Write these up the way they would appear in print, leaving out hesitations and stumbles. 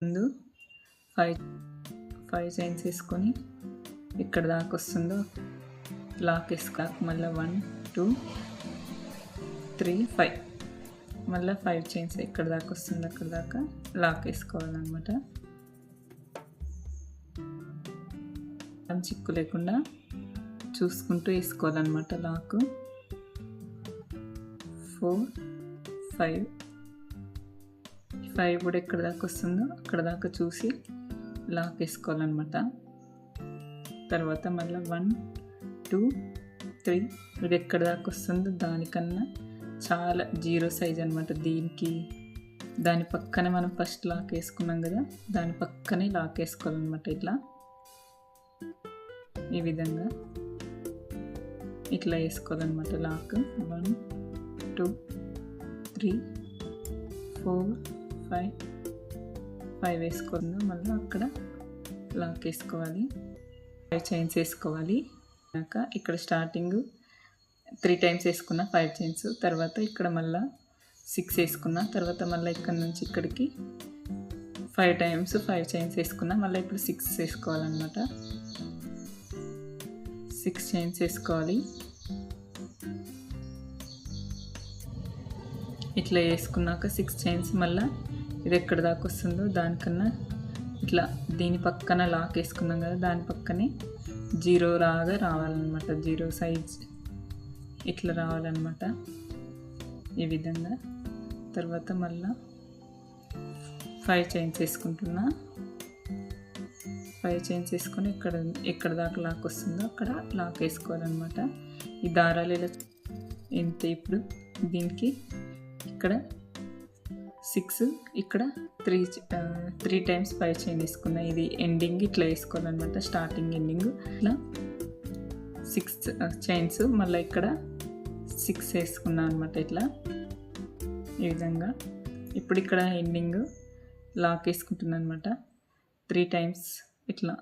ముందు 5 చైన్స్ వేసుకొని ఇక్కడ దాకా వస్తుందో లాక్ వేసుకోక మళ్ళీ 1 2 3 5 మళ్ళీ 5 చైన్స్ ఎక్కడ దాకా వస్తుందో అక్కడ దాకా లాక్ వేసుకోవాలన్నమాట. చిక్కు లేకుండా చూసుకుంటూ వేసుకోవాలన్నమాట లాక్. 4 5 కూడా ఎక్కడ దాకా వస్తుందో అక్కడ దాకా చూసి లాక్ వేసుకోవాలన్నమాట. తర్వాత మళ్ళీ 1 2 3 ఇది ఎక్కడ దాకా వస్తుందో దానికన్నా చాలా 0 సైజ్ అనమాట. దీనికి దాని పక్కనే మనం ఫస్ట్ లాక్ వేసుకున్నాం కదా, దాని పక్కనే లాక్ వేసుకోవాలన్నమాట. ఈ విధంగా ఇట్లా వేసుకోవాలన్నమాట లాక్. 1 2 3 4 5 వేసుకోవాలి. మళ్ళీ అక్కడ లాక్ వేసుకోవాలి. 5 చైన్స్ వేసుకోవాలి. ఇక్కడ స్టార్టింగ్ 3 టైమ్స్ వేసుకున్న 5 చైన్స్, తర్వాత ఇక్కడ మళ్ళీ 6 వేసుకున్నా, తర్వాత మళ్ళీ ఇక్కడ నుంచి ఇక్కడికి 5 టైమ్స్ 5 చైన్స్ వేసుకున్నా, మళ్ళీ ఇప్పుడు 6 వేసుకోవాలన్నమాట. 6 చైన్స్ వేసుకోవాలి. ఇట్లా వేసుకున్నాక 6 చైన్స్ మళ్ళీ ఇది ఎక్కడ దాకా వస్తుందో దానికన్నా ఇట్లా దీని పక్కన లాక్ వేసుకున్నాం కదా, దాని పక్కనే 0 లాగా రావాలన్నమాట. 0 సైజ్ ఇట్లా రావాలన్నమాట ఈ విధంగా. తర్వాత మళ్ళీ 5 చైన్స్ వేసుకుంటున్నా. 5 చైన్స్ వేసుకొని ఎక్కడ దాకా లాక్ వస్తుందో అక్కడ లాక్ వేసుకోవాలన్నమాట. ఈ దారాలు ఇలా ఎంత ఇప్పుడు దీనికి ఇక్కడ 6 ఇక్కడ 3 టైమ్స్ 5 చైన్ వేసుకున్నా. ఇది ఎండింగ్ ఇట్లా వేసుకోవాలన్నమాట, స్టార్టింగ్ ఎండింగ్. ఇట్లా 6 చైన్స్ మళ్ళీ ఇక్కడ 6 వేసుకున్నా అనమాట ఇట్లా ఈ విధంగా. ఇప్పుడు ఇక్కడ ఎండింగ్ లాక్ వేసుకుంటున్నాను అనమాట. 3 టైమ్స్ ఇట్లా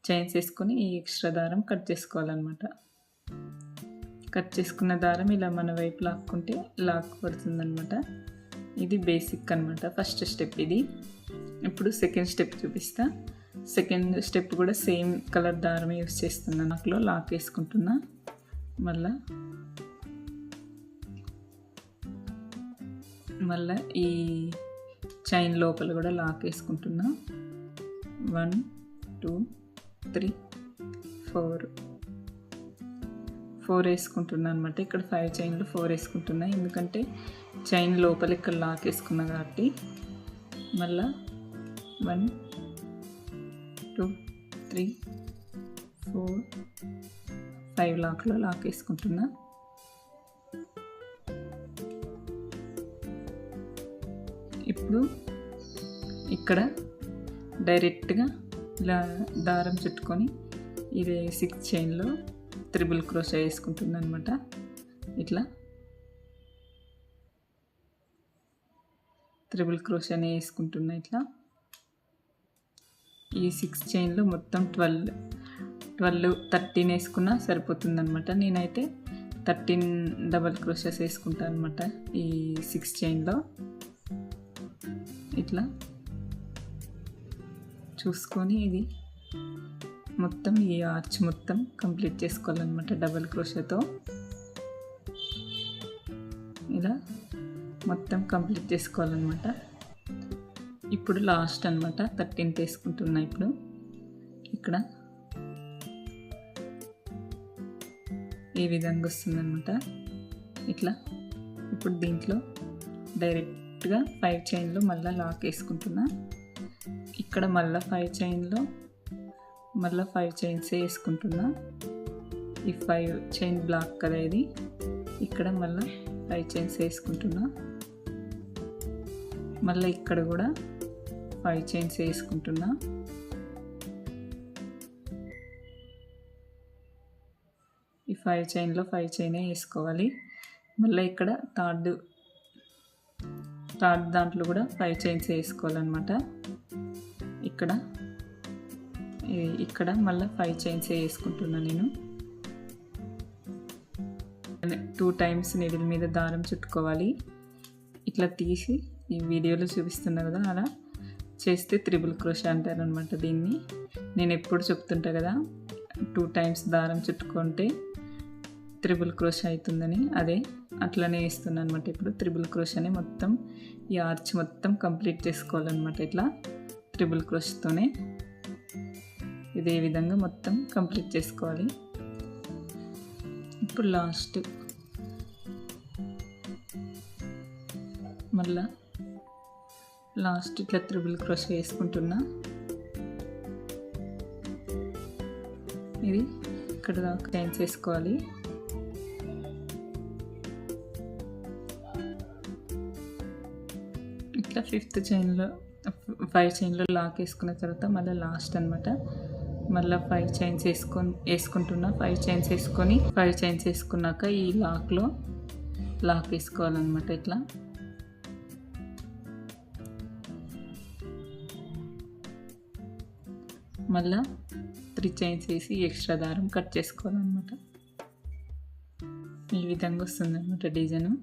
చైన్స్ వేసుకొని ఈ ఎక్స్ట్రా దారం కట్ చేసుకోవాలన్నమాట. కట్ చేసుకున్న దారం ఇలా మన వైపు లాక్కుంటే లాక్ పడుతుందన్నమాట. ఇది బేసిక్ అనమాట, ఫస్ట్ స్టెప్ ఇది. ఇప్పుడు సెకండ్ స్టెప్ చూపిస్తా. సెకండ్ స్టెప్ కూడా సేమ్ కలర్ దారం యూస్ చేస్తున్నాను. నాకులో లాక్ వేసుకుంటున్నా. మళ్ళీ ఈ చైన్ లోపల కూడా లాక్ వేసుకుంటున్నా. 1 2 3 4 వేసుకుంటున్నా అనమాట. ఇక్కడ 5 చైన్లు 4 వేసుకుంటున్నా, ఎందుకంటే చైన్ లోపల ఇక్కడ లాక్ వేసుకున్నా కాబట్టి. మళ్ళా 1 2 3 4 5 లాక్లో లాక్ వేసుకుంటున్నా. ఇప్పుడు ఇక్కడ డైరెక్ట్గా ఇలా దారం చుట్టుకొని ఇది 6 చైన్లో త్రిబుల్ క్రోషా వేసుకుంటున్నా అనమాట. ఇట్లా త్రిబుల్ క్రోషానే వేసుకుంటున్నా. ఇట్లా ఈ 6 చైన్లో మొత్తం 13 వేసుకున్నా సరిపోతుంది అనమాట. నేనైతే 13 డబల్ క్రోషాస్ వేసుకుంటాను అనమాట ఈ 6 చైన్లో. ఇట్లా చూసుకొని ఇది మొత్తం ఈ ఆర్చ్ మొత్తం కంప్లీట్ చేసుకోవాలన్నమాట డబల్ క్రోషాతో. ఇలా మొత్తం కంప్లీట్ చేసుకోవాలన్నమాట. ఇప్పుడు లాస్ట్ అనమాట 13th వేసుకుంటున్నా. ఇప్పుడు ఇక్కడ ఈ విధంగా వస్తుందన్నమాట ఇట్లా. ఇప్పుడు దీంట్లో డైరెక్ట్గా 5 చైన్లో మళ్ళీ లాక్ వేసుకుంటున్నా. ఇక్కడ మళ్ళీ 5 చైన్లో మళ్ళీ 5 చైన్స్ వేసుకుంటున్నా. ఈ 5 చైన్ బ్లాక్ కదా ఇది. ఇక్కడ మళ్ళీ 5 చైన్స్ వేసుకుంటున్నా. మళ్ళీ ఇక్కడ కూడా 5 చైన్స్ వేసుకుంటున్నా. ఈ 5 చైన్లో 5 చైనే వేసుకోవాలి. మళ్ళీ ఇక్కడ థర్డ్ దాంట్లో కూడా 5 చైన్స్ వేసుకోవాలన్నమాట. ఇక్కడ మళ్ళీ 5 చైన్స్ వేసుకుంటున్నా నేను. 2 టైమ్స్ నీడిల్ మీద దారం చుట్టుకోవాలి. ఇట్లా తీసి ఈ వీడియోలో చూపిస్తున్నా కదా, అలా చేస్తే త్రిబుల్ క్రోషా అంటారు అనమాట. దీన్ని నేను ఎప్పుడు చెప్తుంటా కదా, 2 టైమ్స్ దారం చుట్టుకుంటే త్రిబుల్ క్రోషా అవుతుందని, అదే అట్లనే వేస్తున్నాను అనమాట. ఇప్పుడు త్రిబుల్ క్రోషాని మొత్తం ఈ ఆర్చ్ మొత్తం కంప్లీట్ చేసుకోవాలన్నమాట. ఇట్లా త్రిబుల్ క్రోషాతోనే ఇదే విధంగా మొత్తం కంప్లీట్ చేసుకోవాలి. ఇప్పుడు మళ్ళా లాస్ట్ ఇట్లా త్రిబుల్ క్రోషా వేసుకుంటున్నా. ఇది ఇక్కడ దాకా చైన్స్ వేసుకోవాలి. ఇట్లా 5th చైన్లో 5 చైన్లో లాక్ వేసుకున్న తర్వాత మళ్ళీ లాస్ట్ అనమాట. మళ్ళీ 5 చైన్స్ వేసుకుంటున్నా. 5 చైన్స్ వేసుకొని 5 చైన్స్ వేసుకున్నాక ఈ లాక్ వేసుకోవాలన్నమాట. ఇట్లా మళ్ళా 3 చైన్స్ వేసి ఎక్స్ట్రా దారం కట్ చేసుకోవాలన్నమాట. ఈ విధంగా వస్తుందన్నమాట డిజైన్.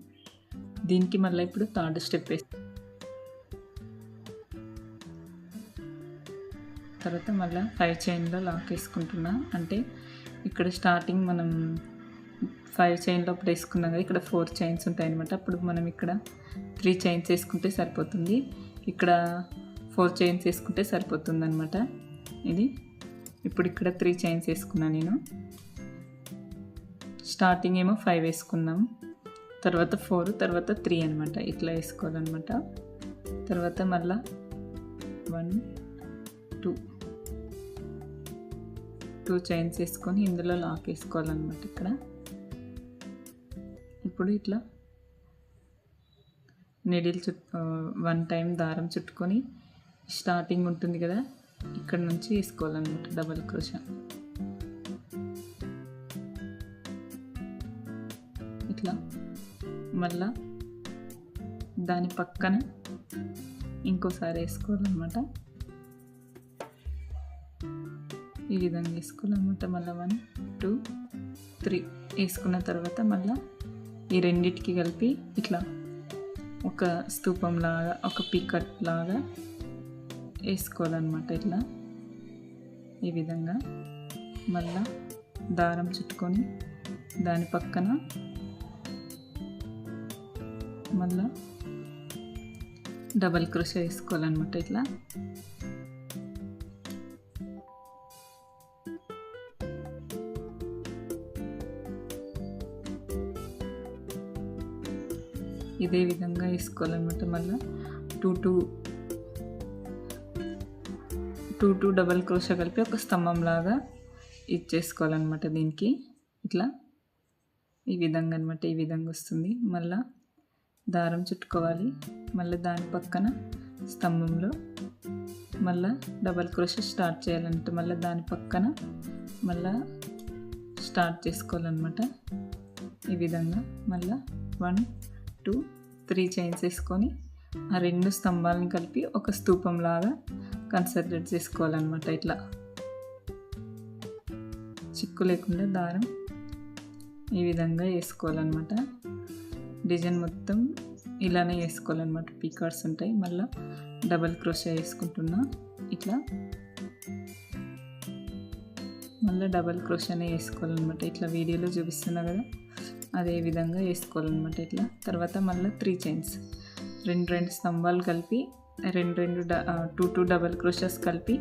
దీనికి మళ్ళీ ఇప్పుడు 3rd స్టెప్ వేసి తర్వాత మళ్ళీ 5 చైన్లో లాక్ వేసుకుంటున్నా. అంటే ఇక్కడ స్టార్టింగ్ మనం 5 చైన్లో అప్పుడు వేసుకున్నాం కదా, ఇక్కడ 4 చైన్స్ ఉంటాయి అనమాట. అప్పుడు మనం ఇక్కడ 3 చైన్స్ వేసుకుంటే సరిపోతుంది, ఇక్కడ 4 చైన్స్ వేసుకుంటే సరిపోతుంది అనమాట. ఇది ఇప్పుడు ఇక్కడ 3 చైన్స్ వేసుకున్నాను నేను. స్టార్టింగ్ ఏమో 5 వేసుకున్నాం, తర్వాత 4, తర్వాత 3 అనమాట. ఇట్లా వేసుకోవాలన్నమాట. తర్వాత మళ్ళా 1 2 చైన్స్ వేసుకొని ఇందులో లాక్ వేసుకోవాలన్నమాట. ఇక్కడ ఇప్పుడు ఇట్లా నీడిల్ 1 టైం దారం చుట్టుకొని స్టార్టింగ్ ఉంటుంది కదా, ఇక్కడ నుంచి వేసుకోవాలన్నమాట డబల్ క్రోషా. ఇట్లా మళ్ళా దాని పక్కన ఇంకోసారి వేసుకోవాలన్నమాట. ఈ విధంగా వేసుకోవాలన్నమాట. మళ్ళీ 1 2 3 వేసుకున్న తర్వాత మళ్ళీ ఈ రెండిటికి కలిపి ఇట్లా ఒక స్తూపం లాగా, ఒక పీకట్ లాగా వేసుకోవాలన్నమాట. ఇట్లా ఈ విధంగా మళ్ళా దారం చుట్టుకొని దాని పక్కన మళ్ళా డబల్ క్రోషా వేసుకోవాలన్నమాట. ఇట్లా ఇదే విధంగా వేసుకోవాలన్నమాట. మళ్ళీ 2 డబల్ క్రోషా కలిపి ఒక స్తంభం లాగా ఇచ్చేసుకోవాలన్నమాట. దీనికి ఇట్లా ఈ విధంగా అనమాట. ఈ విధంగా వస్తుంది. మళ్ళీ దారం చుట్టుకోవాలి. మళ్ళీ దాని పక్కన స్తంభంలో మళ్ళీ డబల్ క్రోషా స్టార్ట్ చేయాలంటే మళ్ళీ దాని పక్కన మళ్ళీ స్టార్ట్ చేసుకోవాలన్నమాట. ఈ విధంగా మళ్ళీ 1 2 3 చైన్స్ వేసుకొని ఆ 2 స్తంభాలను కలిపి ఒక స్తూపం లాగా కన్సిడర్ చేసుకోవాలన్నమాట. ఇట్లా చిక్కు లేకుండా దారం ఈ విధంగా వేసుకోవాలన్నమాట. డిజైన్ మొత్తం ఇలానే వేసుకోవాలన్నమాట. పీకార్డ్స్ ఉంటాయి. మళ్ళీ డబల్ క్రోషా వేసుకుంటున్నా. ఇట్లా మళ్ళీ డబల్ క్రోషానే వేసుకోవాలన్నమాట. ఇట్లా వీడియోలో చూపిస్తున్నా కదా, అదే విధంగా వేసుకోవాలన్నమాట. ఇట్లా తర్వాత మళ్ళీ 3 చైన్స్, 2 స్తంభాలు కలిపి 2 డబల్ క్రోషాస్ కలిపి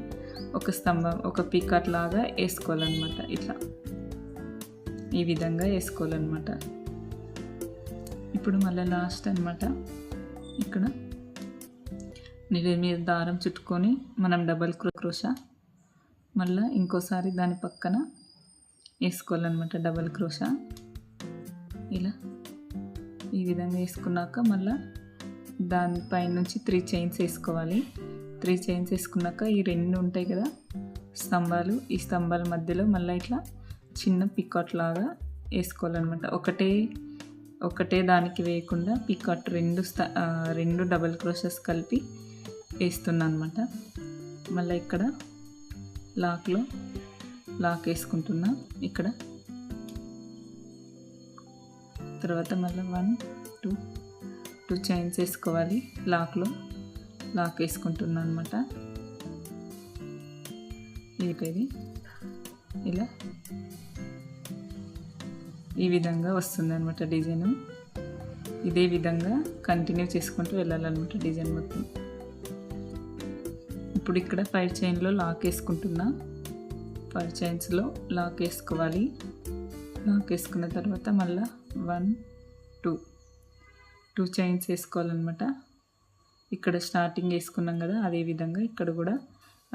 ఒక స్తంభం, ఒక పీకాట్ లాగా వేసుకోవాలన్నమాట. ఇట్లా ఈ విధంగా వేసుకోవాలన్నమాట. ఇప్పుడు మళ్ళీ లాస్ట్ అనమాట. ఇక్కడ నీళ్ళ మీద దారం చుట్టుకొని మనం డబల్ క్రోషా మళ్ళీ ఇంకోసారి దాని పక్కన వేసుకోవాలన్నమాట. డబల్ క్రోషా ఇలా ఈ విధంగా వేసుకున్నాక మళ్ళీ దానిపై నుంచి 3 చైన్స్ వేసుకోవాలి. 3 చైన్స్ వేసుకున్నాక ఈ 2 ఉంటాయి కదా స్తంభాలు, ఈ స్తంభాల మధ్యలో మళ్ళీ ఇట్లా చిన్న పికాట్ లాగా వేసుకోవాలన్నమాట. ఒకటే దానికి వేయకుండా పికాట్ 2 డబల్ క్రోషాస్ కలిపి వేస్తున్నా అనమాట. మళ్ళీ ఇక్కడ లాక్ వేసుకుంటున్నా. ఇక్కడ తర్వాత మళ్ళీ 1 2 చైన్స్ వేసుకోవాలి లాక్లో. లాక్ వేసుకుంటున్నాను అనమాట. ఇది ఇలా ఈ విధంగా వస్తుంది అనమాట డిజైను. ఇదే విధంగా కంటిన్యూ చేసుకుంటూ వెళ్ళాలన్నమాట డిజైన్ మొత్తం. ఇప్పుడు ఇక్కడ 5 చైన్లో లాక్ వేసుకుంటున్నా. 5 చైన్స్లో లాక్ వేసుకోవాలి. లాక్ వేసుకున్న తర్వాత మళ్ళీ 1 2 చైన్స్ వేసుకోవాలన్నమాట. ఇక్కడ స్టార్టింగ్ వేసుకున్నాం కదా, అదే విధంగా ఇక్కడ కూడా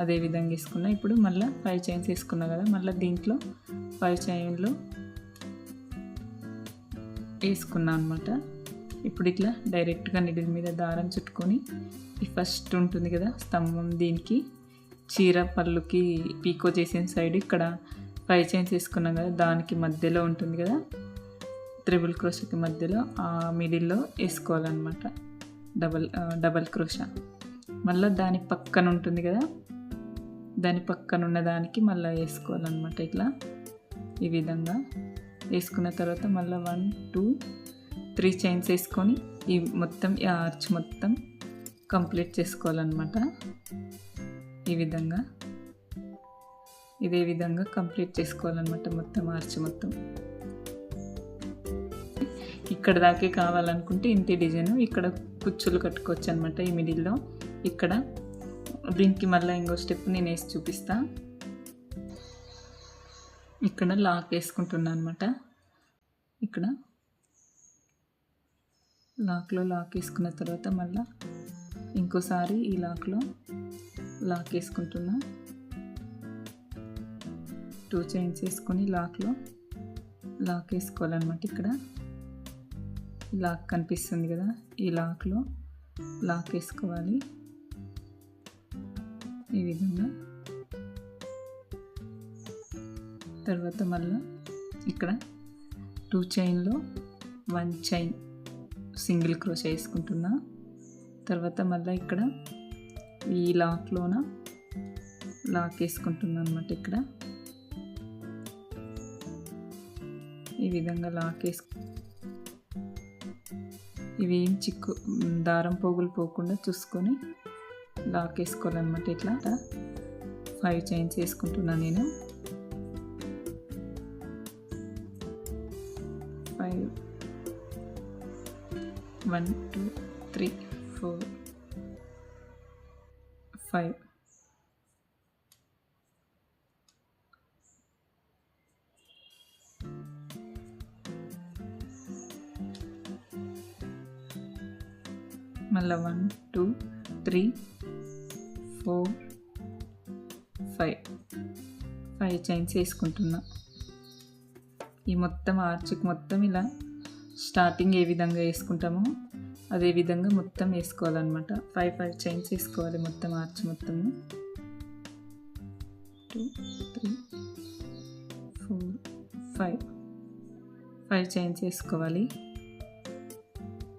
అదే విధంగా వేసుకున్నా. ఇప్పుడు మళ్ళీ 5 చైన్స్ వేసుకున్నాం కదా, మళ్ళీ దీంట్లో 5 చైన్లో వేసుకున్నా అనమాట. ఇప్పుడు ఇట్లా డైరెక్ట్గా నిడిల్ మీద దారం చుట్టుకొని ఈ ఫస్ట్ ఉంటుంది కదా స్తంభం, దీనికి చీర పళ్ళుకి పీకో చేసిన సైడ్ ఇక్కడ 5 చైన్స్ వేసుకున్నాం కదా, దానికి మధ్యలో ఉంటుంది కదా త్రిబుల్ క్రోషాకి మధ్యలో ఆ మిడిల్లో వేసుకోవాలన్నమాట డబల్ క్రోషా. మళ్ళీ దాని పక్కన ఉంటుంది కదా, దాని పక్కన ఉన్న దానికి మళ్ళీ వేసుకోవాలన్నమాట. ఇట్లా ఈ విధంగా వేసుకున్న తర్వాత మళ్ళీ 1 2 3 చైన్స్ వేసుకొని ఈ మొత్తం ఈ ఆర్చ్ మొత్తం కంప్లీట్ చేసుకోవాలన్నమాట. ఈ విధంగా ఇదే విధంగా కంప్లీట్ చేసుకోవాలన్నమాట మొత్తం ఆర్చ్ మొత్తం. ఇక్కడ దాకే కావాలనుకుంటే ఇంటి డిజైన్ ఇక్కడ కుచ్చులు కట్టుకోవచ్చు అనమాట ఈ మిడిల్లో. ఇక్కడ దీనికి మళ్ళీ ఇంకో స్టెప్ నేను వేసి చూపిస్తా. ఇక్కడ లాక్ వేసుకుంటున్నాను అనమాట. ఇక్కడ లాక్లో లాక్ వేసుకున్న తర్వాత మళ్ళీ ఇంకోసారి ఈ లాక్లో లాక్ వేసుకుంటున్నా. 2 చైన్స్ వేసుకొని లాక్లో లాక్ వేసుకోవాలన్నమాట. ఇక్కడ లాక్ కనిపిస్తుంది కదా, ఈ లాక్లో లాక్ వేసుకోవాలి ఈ విధంగా. తర్వాత మళ్ళీ ఇక్కడ 2 చైన్లో 1 చైన్ సింగిల్ క్రోషా వేసుకుంటున్నా. తర్వాత మళ్ళీ ఇక్కడ ఈ లాక్లోన లాక్ వేసుకుంటున్నా అనమాట. ఇక్కడ ఈ విధంగా లాక్ ఇవి ఏం దారం పోగులు పోకుండా చూసుకొని లాక్ వేసుకోవాలన్నమాట. ఇట్లా 5 చైన్స్ వేసుకుంటున్నాను నేను. 5 1 2 3 4 5 మళ్ళీ 1 2 3 4 5 చైన్స్ వేసుకుంటున్నా. ఈ మొత్తం ఆర్చ్కి మొత్తం ఇలా స్టార్టింగ్ ఏ విధంగా వేసుకుంటామో అదే విధంగా మొత్తం వేసుకోవాలన్నమాట. 5 చైన్స్ వేసుకోవాలి మొత్తం ఆర్చ్ మొత్తము. 2 3 4 5 చైన్స్ వేసుకోవాలి.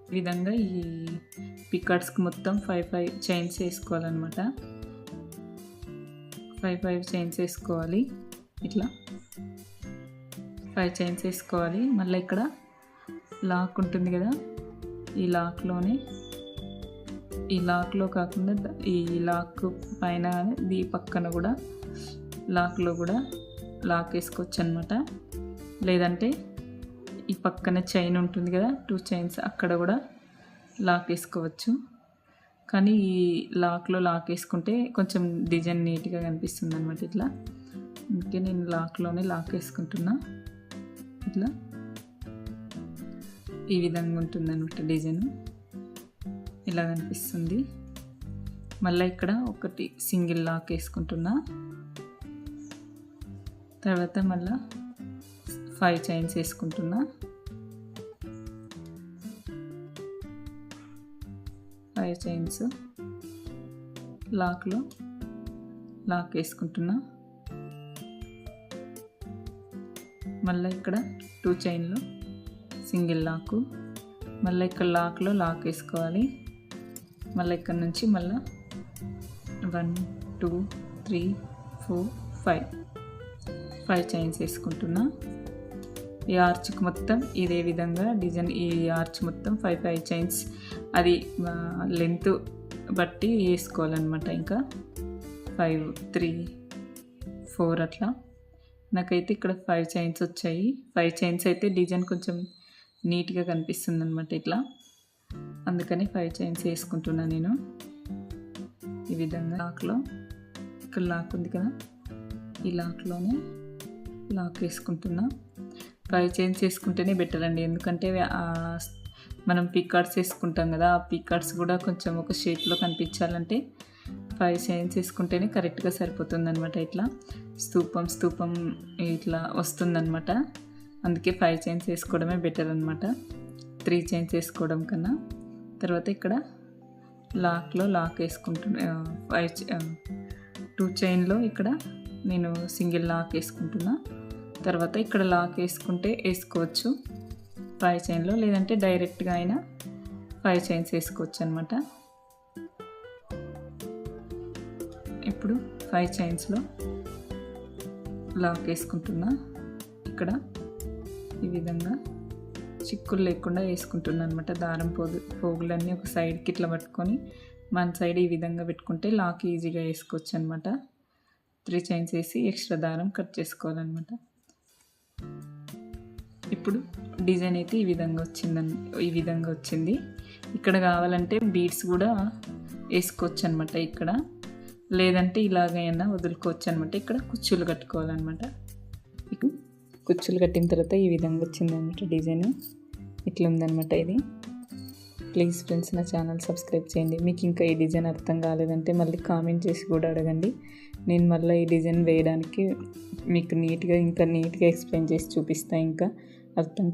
ఈ విధంగా ఈ పికాట్స్కి మొత్తం 5 చైన్స్ వేసుకోవాలన్నమాట. 5 చైన్స్ వేసుకోవాలి. ఇట్లా 5 చైన్స్ వేసుకోవాలి. మళ్ళీ ఇక్కడ లాక్ ఉంటుంది కదా, ఈ లాక్లోనే ఈ లాక్లో కాకుండా ఈ లాక్ పైన ఈ పక్కన కూడా లాక్లో కూడా లాక్ వేసుకోవచ్చు అనమాట. లేదంటే ఈ పక్కన చైన్ ఉంటుంది కదా 2 చైన్స్, అక్కడ కూడా లాక్ వేసుకోవచ్చు. కానీ ఈ లాక్లో లాక్ వేసుకుంటే కొంచెం డిజైన్ నీట్గా కనిపిస్తుంది అనమాట. ఇట్లా అందుకే నేను లాక్లోనే లాక్ వేసుకుంటున్నా. ఇట్లా ఈ విధంగా ఉంటుంది అనమాట డిజైన్, ఇలా కనిపిస్తుంది. మళ్ళీ ఇక్కడ ఒకటి సింగిల్ లాక్ వేసుకుంటున్నా. తర్వాత మళ్ళీ 5 చైన్స్ వేసుకుంటున్నా. 5 చైన్స్ లాక్లో లాక్ వేసుకుంటున్నా. మళ్ళీ ఇక్కడ 2 చైన్లో సింగిల్ లాకు. మళ్ళీ ఇక్కడ లాక్లో లాక్ వేసుకోవాలి. మళ్ళీ ఇక్కడ నుంచి మళ్ళీ 1 2 3 4 5 చైన్స్ వేసుకుంటున్నా. ఈ ఆర్చ్కి మొత్తం ఇదే విధంగా డిజైన్, ఈ ఆర్చ్ మొత్తం 5 చైన్స్. అది లెంత్ బట్టి వేసుకోవాలన్నమాట. ఇంకా 5, 3, 4 అట్లా. నాకైతే ఇక్కడ 5 చైన్స్ వచ్చాయి. 5 చైన్స్ అయితే డిజైన్ కొంచెం నీట్గా కనిపిస్తుంది అనమాట ఇట్లా, అందుకని 5 చైన్స్ వేసుకుంటున్నాను నేను. ఈ విధంగా లాక్లో ఇక్కడ లాక్ ఉంది కదా, ఈ లాక్లోనే లాక్ వేసుకుంటున్నా. 5 చైన్స్ వేసుకుంటేనే బెటర్ అండి, ఎందుకంటే మనం పీకార్డ్స్ వేసుకుంటాం కదా, ఆ పీకార్డ్స్ కూడా కొంచెం ఒక షేప్లో కనిపించాలంటే 5 చైన్స్ వేసుకుంటేనే కరెక్ట్గా సరిపోతుంది అనమాట. ఇట్లా స్తూపం ఇట్లా వస్తుందన్నమాట. అందుకే 5 చైన్స్ వేసుకోవడమే బెటర్ అనమాట, 3 చైన్స్ వేసుకోవడం కన్నా. తర్వాత ఇక్కడ లాక్లో లాక్ వేసుకుంటున్నా. 2 చైన్లో ఇక్కడ నేను సింగిల్ లాక్ వేసుకుంటున్నా. తర్వాత ఇక్కడ లాక్ వేసుకుంటే వేసుకోవచ్చు 5 చైన్లో, లేదంటే డైరెక్ట్గా అయినా 5 చైన్స్ వేసుకోవచ్చు అనమాట. ఇప్పుడు 5 చైన్స్లో లాక్ వేసుకుంటున్నా. ఇక్కడ ఈ విధంగా చిక్కులు లేకుండా వేసుకుంటున్నా అనమాట. దారం పోగులన్నీ ఒక సైడ్కి ఇట్లా పట్టుకొని మన సైడ్ ఈ విధంగా పెట్టుకుంటే లాక్ ఈజీగా వేసుకోవచ్చు అనమాట. 3 చైన్స్ వేసి ఎక్స్ట్రా దారం కట్ చేసుకోవాలన్నమాట. ఇప్పుడు డిజైన్ అయితే ఈ విధంగా వచ్చింది. ఇక్కడ కావాలంటే బీడ్స్ కూడా వేసుకోవచ్చు అనమాట ఇక్కడ, లేదంటే ఇలాగైనా వదులుకోవచ్చు అనమాట. ఇక్కడ కుచ్చులు కట్టుకోవాలన్నమాట. కుచ్చులు కట్టిన తర్వాత ఈ విధంగా వచ్చిందనమాట డిజైన్. ఇట్లా ఉందన్నమాట ఇది. ప్లీజ్ ఫ్రెండ్స్ నా ఛానల్ సబ్స్క్రైబ్ చేయండి. మీకు ఇంకా ఈ డిజైన్ అర్థం కాలేదంటే మళ్ళీ కామెంట్ చేసి కూడా అడగండి. నేను మళ్ళీ ఈ డిజైన్ వేయడానికి మీకు ఇంకా నీట్గా ఎక్స్ప్లెయిన్ చేసి చూపిస్తాను. ఇంకా అర్థం